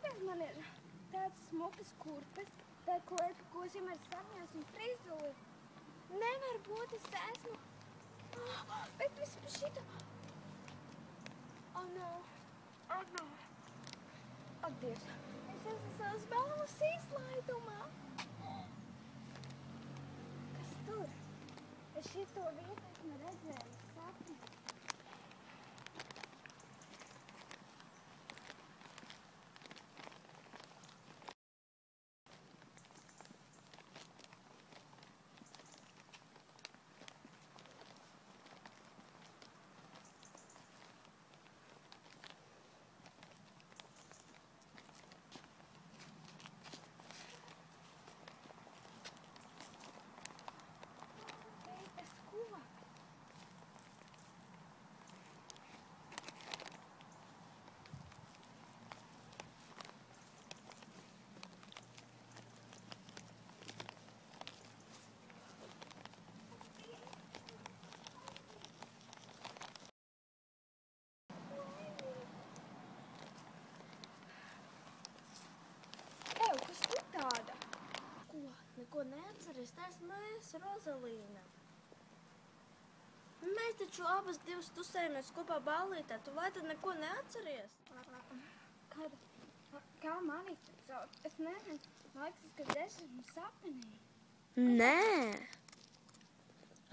kāpēc man ir tāds smukas kurpes, tā klēpa, ko es vienmēr samjās un frizuli? Nevar būt, es esmu. Bet vispār šito... Oh, no. Oh, no. Ak, Dievs. Es esmu savas balvas izlaidumā. Kas tur? Es šito vietu esmu redzējis sapni. Neko neatceries, tā esmu es, Rozalīna. Mēs taču abas divas tusējamies kopā ballītē, tu vai tad neko neatceries? Kā mani sauc? Es nezinu, laikas, kad es esmu sapnī. Nē,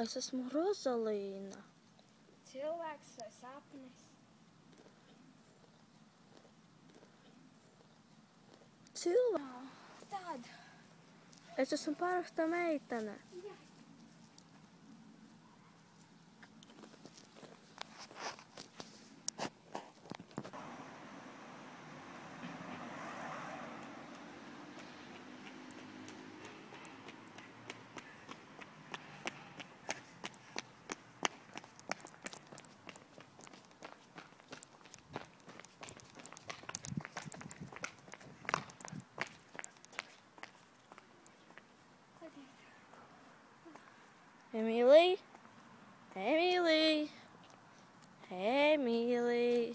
es esmu Rozalīna. Cilvēks vai sapnis? Cilvēks? Tad. Es esmu parasta meitene. Emīlija? Emīlija? Emīlija?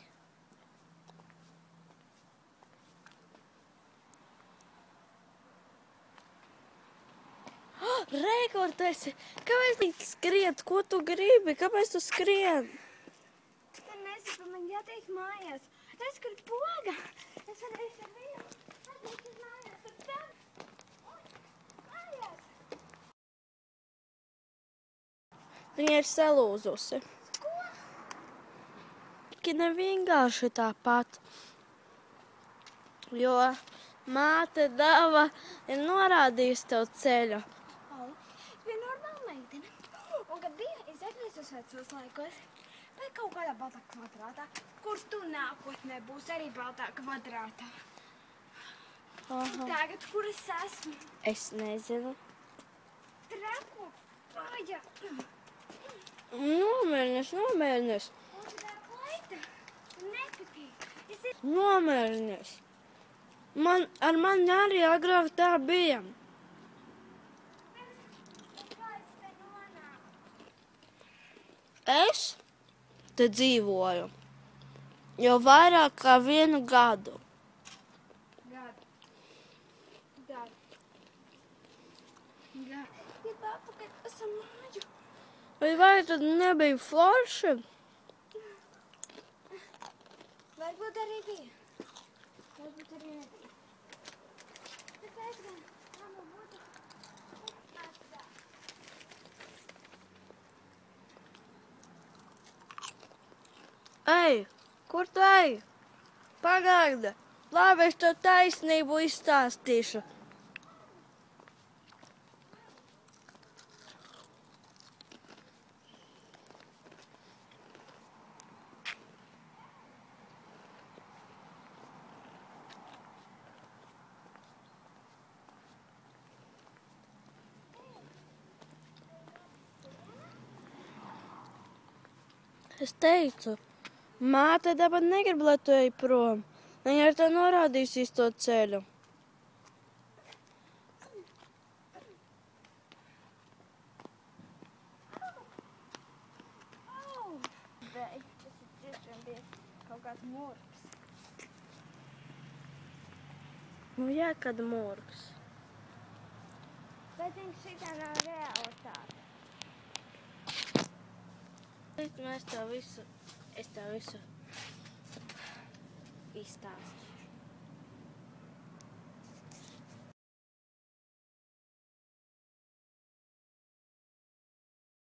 Re, kur tu esi? Kāpēc tu skrien? Ko tu gribi? Kāpēc tu skrien? Tad nesaku, man jātiek mājās. Es gribu poga. Es ar vienu. Jātiek uz mājās. Tad tam. Mājās. Viņa ir salūzusi. Ko? Ne vienkārši tāpat. Jo māte dava ir norādījusi tev ceļu. Es biju normāla meitene. Un kad biju izatnēsus vecos laikos, vai kaut kādā baltā kvadrātā, kur tu nākotnē būsi arī baltā kvadrātā. Aha. Tagad, kur es esmu? Es nezinu. Traku vajag. Nomierinies. Un tā klaita nepatīk. Nomierinies. Ar mani arī agrāk tā bija. Kā es te nonāku? Es te dzīvoju jau vairāk kā 1 gadu. Gadu. Ja atpakaļ esam māju. Vai tad nebija forši? Varbūt arī bija. Varbūt arī nebija. Bet es gan, mamma būtu atstāt. Ej, kur tu ej? Pagaidi. Labi, es tev taisnību izstāstīšu. Es teicu, māte tāpat negrib, lai tu ej prom. Viņa ar tev norādīsīs to ceļu. Tas ir tiešām bijis kaut kāds murgs. Nu jā, kad mūrgs. Bet viņš šitā nav realitāte. Es tev visu izstāstu.